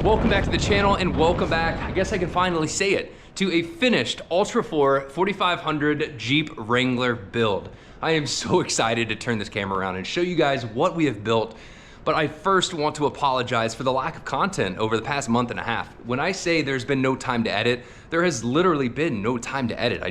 welcome back to the channel and welcome back, I guess I can finally say it, to a finished Ultra4 4500 Jeep Wrangler build. I am so excited to turn this camera around and show you guys what we have built, but I first want to apologize for the lack of content over the past month and a half. When I say there's been no time to edit, there has literally been no time to edit.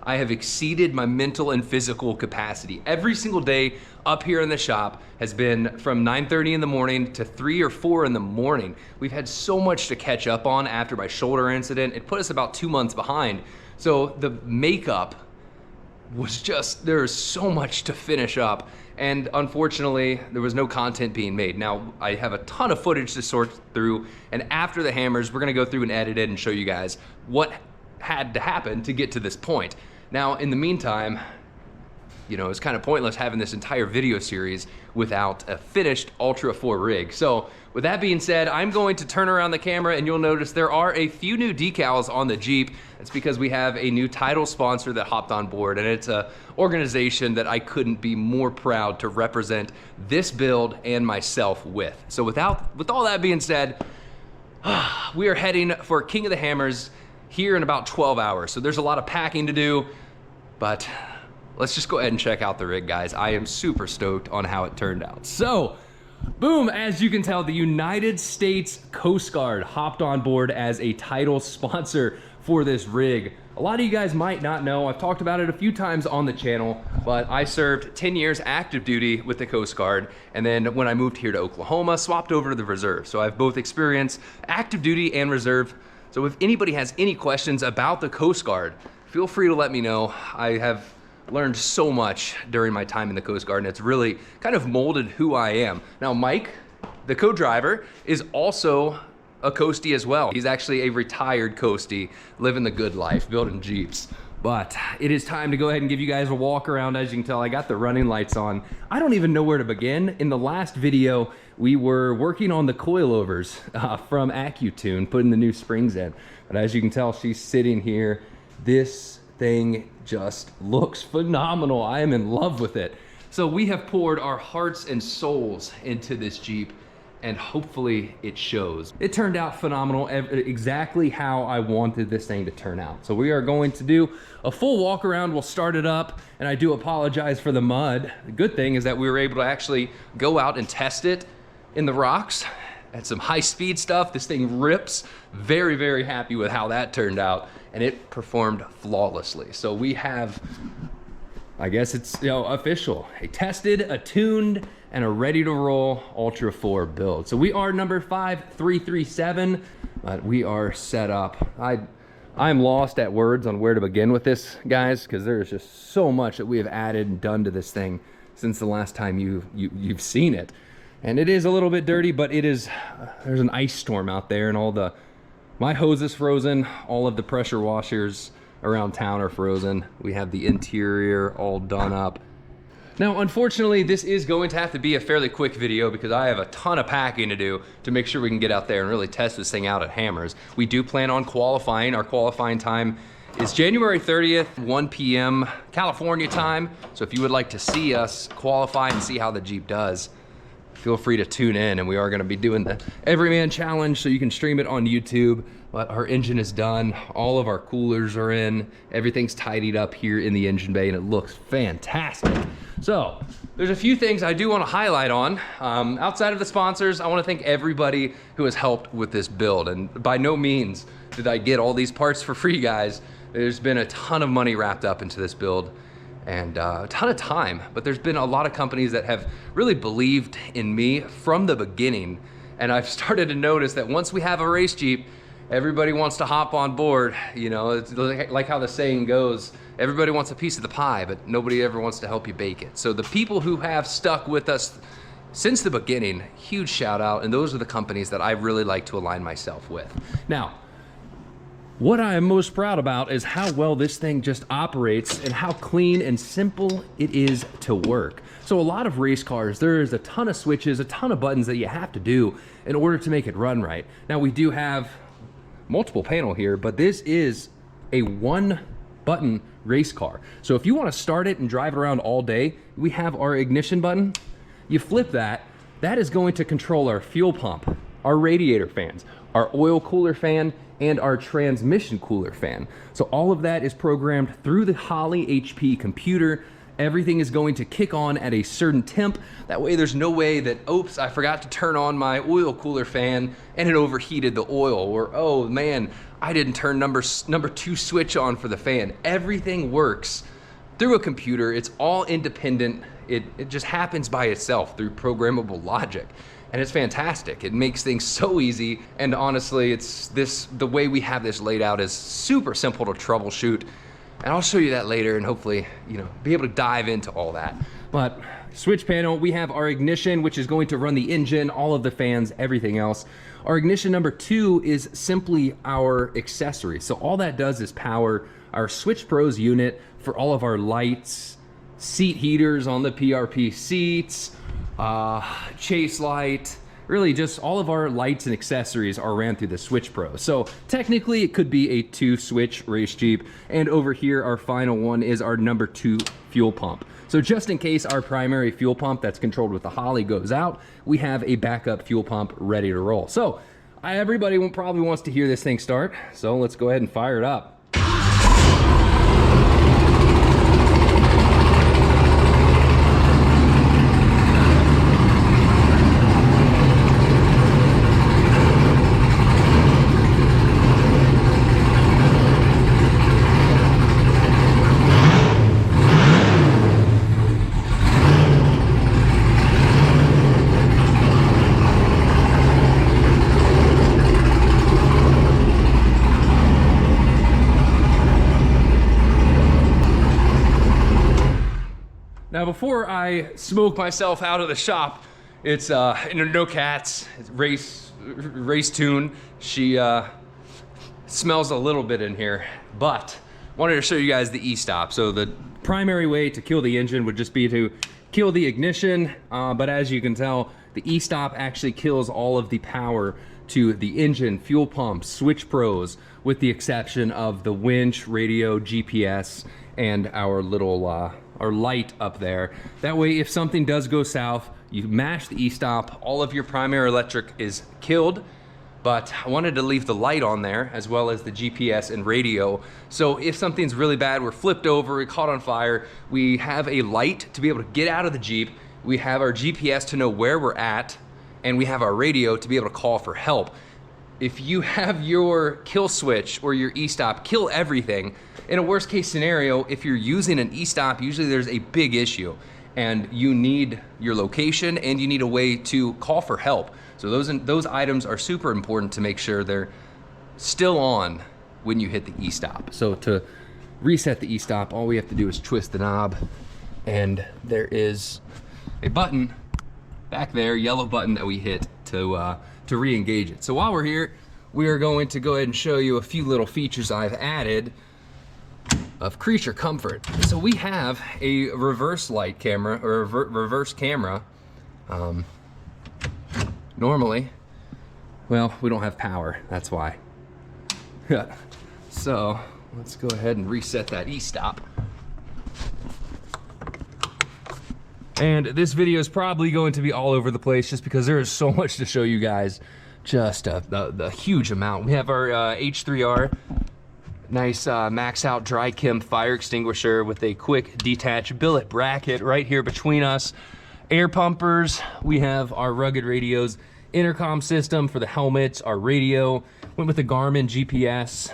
I have exceeded my mental and physical capacity. Every single day up here in the shop has been from 9:30 in the morning to 3 or 4 in the morning. We've had so much to catch up on after my shoulder incident. It put us about 2 months behind. So the makeup was just, there's so much to finish up. And unfortunately, there was no content being made. Now, I have a ton of footage to sort through, and after the hammers, we're gonna go through and edit it and show you guys what had to happen to get to this point. Now, in the meantime, you know, it's kind of pointless having this entire video series without a finished Ultra4 rig. So with that being said, I'm going to turn around the camera and you'll notice there are a few new decals on the Jeep. It's because we have a new title sponsor that hopped on board, and it's an organization that I couldn't be more proud to represent this build and myself with. So with all that being said, we are heading for King of the Hammers here in about 12 hours. So there's a lot of packing to do, but let's just go ahead and check out the rig, guys. I am super stoked on how it turned out. So, boom, as you can tell, the United States Coast Guard hopped on board as a title sponsor for this rig. A lot of you guys might not know, I've talked about it a few times on the channel, but I served 10 years active duty with the Coast Guard, and then when I moved here to Oklahoma, swapped over to the reserve. So I have both experience, active duty and reserve. So if anybody has any questions about the Coast Guard, feel free to let me know. I have learned so much during my time in the Coast Guard, and it's really kind of molded who I am. Now, Mike, the co-driver, is also a coastie as well. He's actually a retired coastie, living the good life, building Jeeps. But it is time to go ahead and give you guys a walk around. As you can tell, I got the running lights on. I don't even know where to begin. In the last video, we were working on the coilovers from AccuTune, putting the new springs in. But as you can tell, she's sitting here. This thing just looks phenomenal. I am in love with it. So we have poured our hearts and souls into this Jeep, and hopefully it shows. It turned out phenomenal, exactly how I wanted this thing to turn out. So we are going to do a full walk around. We'll start it up, and I do apologize for the mud. The good thing is that we were able to actually go out and test it in the rocks at some high-speed stuff. This thing rips. Very, very happy with how that turned out, and it performed flawlessly. So we have, I guess it's, you know, official, a tested, a tuned, and a ready to roll Ultra4 build. So we are number 5337, but we are set up. I'm lost at words on where to begin with this, guys, because there is just so much that we have added and done to this thing since the last time you've seen it. And it is a little bit dirty, but it is, there's an ice storm out there, and my hose is frozen, all of the pressure washers around town are frozen. We have the interior all done up. Now, unfortunately, this is going to have to be a fairly quick video because I have a ton of packing to do to make sure we can get out there and really test this thing out at Hammers. We do plan on qualifying. Our qualifying time is January 30th, 1 p.m. California time. So if you would like to see us qualify and see how the Jeep does, feel free to tune in, and we are gonna be doing the Everyman challenge, so you can stream it on YouTube. But our engine is done, all of our coolers are in, everything's tidied up here in the engine bay, and it looks fantastic. So there's a few things I do want to highlight on. Outside of the sponsors, I want to thank everybody who has helped with this build, and by no means did I get all these parts for free, guys. There's been a ton of money wrapped up into this build, and a ton of time, but there's been a lot of companies that have really believed in me from the beginning, and I've started to notice that once we have a race Jeep, everybody wants to hop on board. You know, it's like how the saying goes, everybody wants a piece of the pie, but nobody ever wants to help you bake it. So the people who have stuck with us since the beginning, huge shout out, and those are the companies that I really like to align myself with. Now, what I am most proud about is how well this thing just operates and how clean and simple it is to work. So a lot of race cars, there is a ton of switches, a ton of buttons that you have to do in order to make it run right. Now we do have multiple panel here, but this is a one button race car. So if you want to start it and drive it around all day, we have our ignition button. You flip that, that is going to control our fuel pump. our radiator fans, our oil cooler fan, and our transmission cooler fan. So all of that is programmed through the Holley HP computer. Everything is going to kick on at a certain temp. That way there's no way that, oops, I forgot to turn on my oil cooler fan and it overheated the oil, or oh man, I didn't turn number 2 switch on for the fan. Everything works through a computer. It's all independent. It just happens by itself through programmable logic. And it's fantastic. It makes things so easy. And honestly, the way we have this laid out is super simple to troubleshoot. And I'll show you that later and hopefully, be able to dive into all that. But switch panel, we have our ignition, which is going to run the engine, all of the fans, everything else. Our ignition number 2 is simply our accessory. So all that does is power our Switch Pros unit for all of our lights, seat heaters on the PRP seats, chase light, really just all of our lights and accessories are ran through the Switch Pro. So technically it could be a 2-switch race Jeep. And over here, our final one is our number 2 fuel pump. So just in case our primary fuel pump that's controlled with the Holley goes out, we have a backup fuel pump ready to roll. So everybody probably wants to hear this thing start. So let's go ahead and fire it up. Now, before I smoke myself out of the shop, it's no cats, it's race tune. She smells a little bit in here, but wanted to show you guys the e-stop. So the primary way to kill the engine would just be to kill the ignition, but as you can tell, the e-stop actually kills all of the power to the engine, fuel pumps, Switch Pros, with the exception of the winch, radio, GPS, and our little our light up there. That way, if something does go south, you mash the e-stop, all of your primary electric is killed, but I wanted to leave the light on there as well as the GPS and radio. So if something's really bad, we're flipped over, we caught on fire, we have a light to be able to get out of the Jeep, we have our GPS to know where we're at, and we have our radio to be able to call for help. If you have your kill switch or your e-stop kill everything, in a worst case scenario, if you're using an e-stop, usually there's a big issue and you need your location and you need a way to call for help. So those items are super important to make sure they're still on when you hit the e-stop. So to reset the e-stop, all we have to do is twist the knob, and there is a button back there, yellow button that we hit to re-engage it. So while we're here, we are going to go ahead and show you a few little features I've added of creature comfort. So we have a reverse light camera, or a reverse camera. Normally, well, we don't have power, that's why. So let's go ahead and reset that e-stop. And this video is probably going to be all over the place just because there is so much to show you guys, just the huge amount. We have our H3R, nice max out dry chem fire extinguisher with a quick detach billet bracket right here between us. Air pumpers, we have our rugged radios, intercom system for the helmets, our radio, went with the Garmin GPS,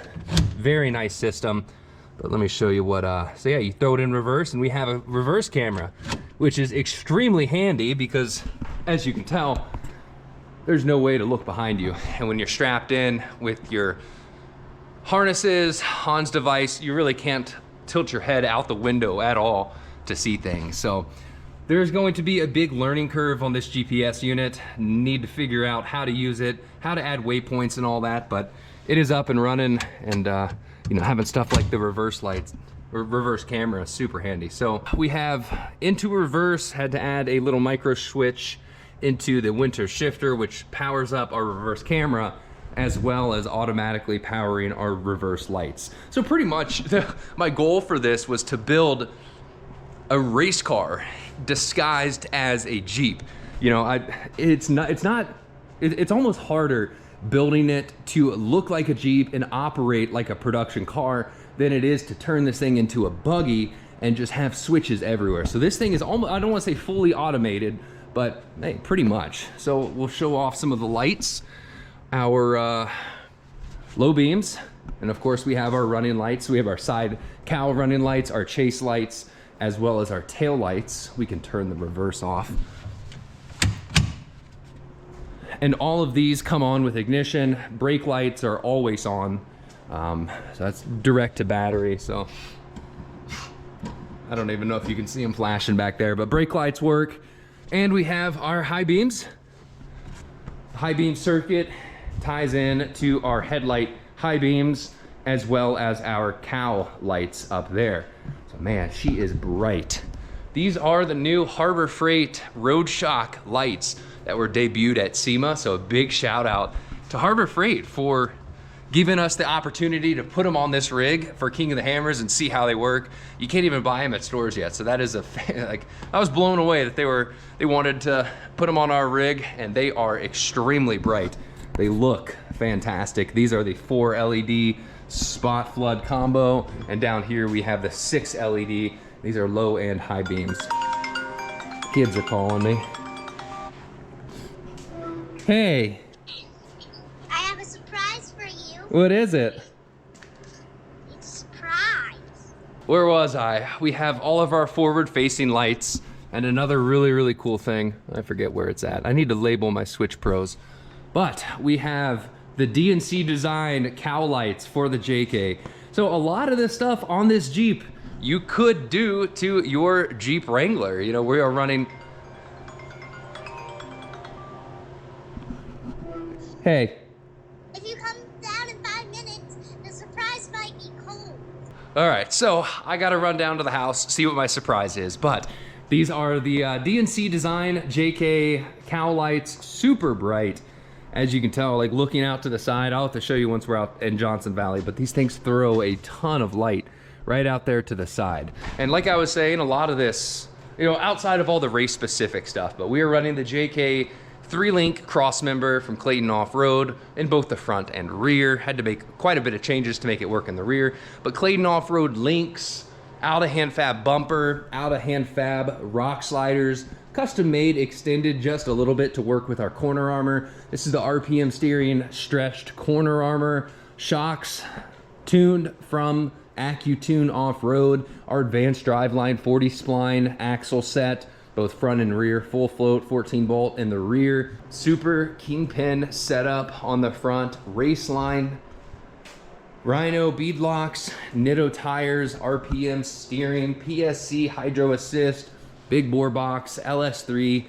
very nice system. But let me show you what, so yeah, you throw it in reverse and we have a reverse camera, which is extremely handy because, as you can tell, there's no way to look behind you. And when you're strapped in with your harnesses, Hans device, you really can't tilt your head out the window at all to see things. So there's going to be a big learning curve on this GPS unit. Need to figure out how to use it, how to add waypoints and all that, but it is up and running, and you know, having stuff like the reverse lights, or reverse camera is super handy. So we have into reverse, had to add a little micro switch into the winter shifter, which powers up our reverse camera, as well as automatically powering our reverse lights. So pretty much my goal for this was to build a race car disguised as a Jeep. You know, it's not it's almost harder building it to look like a Jeep and operate like a production car than it is to turn this thing into a buggy and just have switches everywhere. So this thing is almost, I don't want to say fully automated, but hey, pretty much. So we'll show off some of the lights, our low beams, and of course we have our running lights. We have our side cowl running lights, our chase lights, as well as our tail lights. We can turn the reverse off. And all of these come on with ignition. Brake lights are always on. So that's direct to battery. So I don't even know if you can see them flashing back there, but brake lights work. And we have our high beams. High beam circuit ties in to our headlight high beams, as well as our cowl lights up there. So man, she is bright. These are the new Harbor Freight Road Shock lights that were debuted at SEMA. So a big shout out to Harbor Freight for giving us the opportunity to put them on this rig for King of the Hammers and see how they work. You can't even buy them at stores yet. So that is like, I was blown away that they wanted to put them on our rig, and they are extremely bright. They look fantastic. These are the 4 LED spot flood combo. And down here we have the 6 LED. These are low and high beams. Kids are calling me. Hey. I have a surprise for you. What is it? It's a surprise. Where was I? We have all of our forward-facing lights, and another really, really cool thing. I forget where it's at. I need to label my Switch Pros. But we have the DNC design cowl lights for the JK. So a lot of this stuff on this Jeep you could do to your Jeep Wrangler. You know, we are running. Hey. If you come down in 5 minutes, the surprise might be cold. All right, so I gotta run down to the house, see what my surprise is. But these are the DNC design JK cowl lights, super bright. As you can tell, like looking out to the side, I'll have to show you once we're out in Johnson Valley, but these things throw a ton of light right out there to the side. And like I was saying, a lot of this, you know, outside of all the race specific stuff, but we are running the JK 3-link cross member from Clayton Off-Road in both the front and rear. Had to make quite a bit of changes to make it work in the rear, but Clayton Off-Road links, out of hand fab bumper, out of hand fab rock sliders, custom made, extended just a little bit to work with our corner armor. This is the RPM steering stretched corner armor. Shocks tuned from AccuTune Off-Road. Our advanced driveline 40 spline axle set, both front and rear, full float 14 bolt in the rear. Super Kingpin setup on the front, race line, Rhino beadlocks, Nitto tires, RPM steering, PSC hydro assist, big bore box, LS3.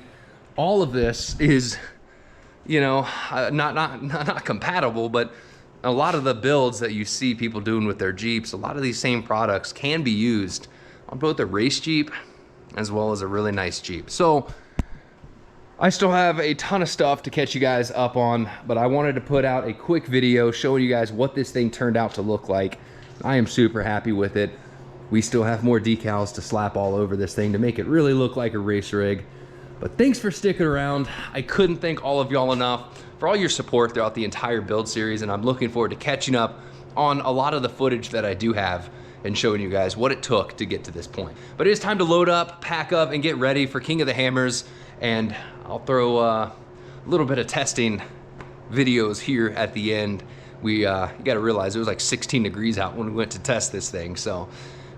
All of this is, you know, not compatible, but a lot of the builds that you see people doing with their Jeeps, a lot of these same products can be used on both a race Jeep as well as a really nice Jeep. So I still have a ton of stuff to catch you guys up on, but I wanted to put out a quick video showing you guys what this thing turned out to look like. I am super happy with it. We still have more decals to slap all over this thing to make it really look like a race rig. But thanks for sticking around. I couldn't thank all of y'all enough for all your support throughout the entire build series, and I'm looking forward to catching up on a lot of the footage that I do have and showing you guys what it took to get to this point. But it is time to load up, pack up, and get ready for King of the Hammers, and I'll throw a little bit of testing videos here at the end. You gotta realize it was like 16 degrees out when we went to test this thing, so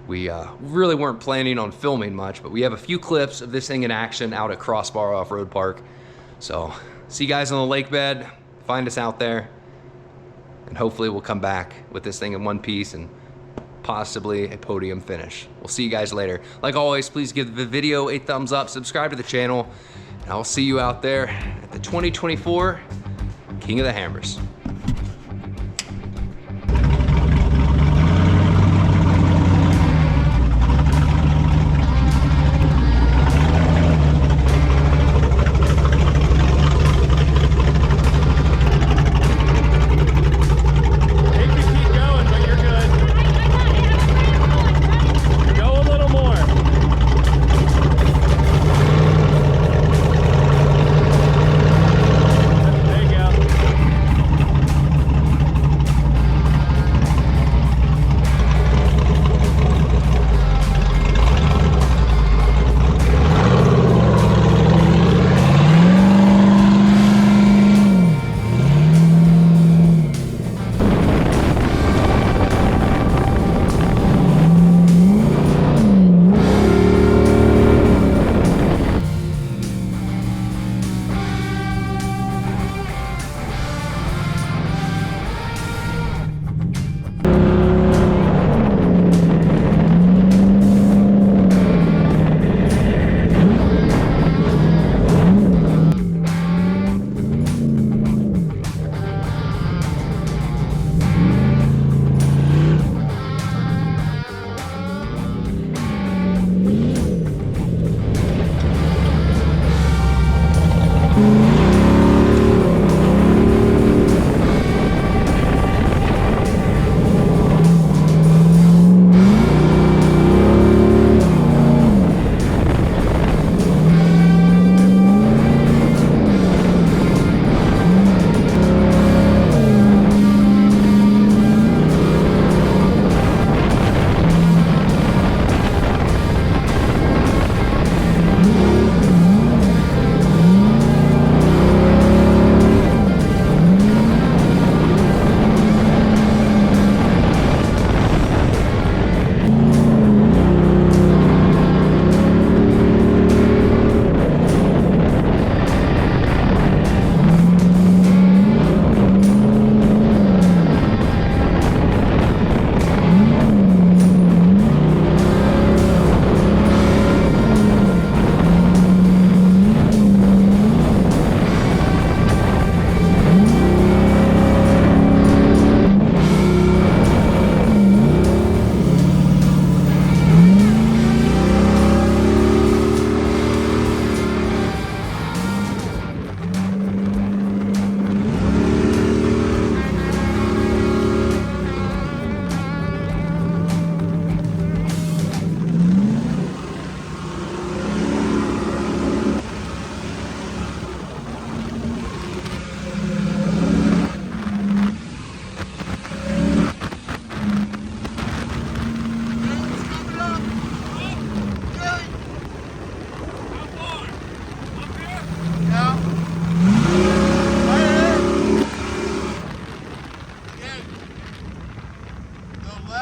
we really weren't planning on filming much, but we have a few clips of this thing in action out at Crossbar Off-Road Park. So see you guys on the lake bed, find us out there, and hopefully we'll come back with this thing in one piece and possibly a podium finish. We'll see you guys later. Like always, please give the video a thumbs up, subscribe to the channel, and I'll see you out there at the 2024 King of the Hammers. Thank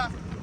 stuff.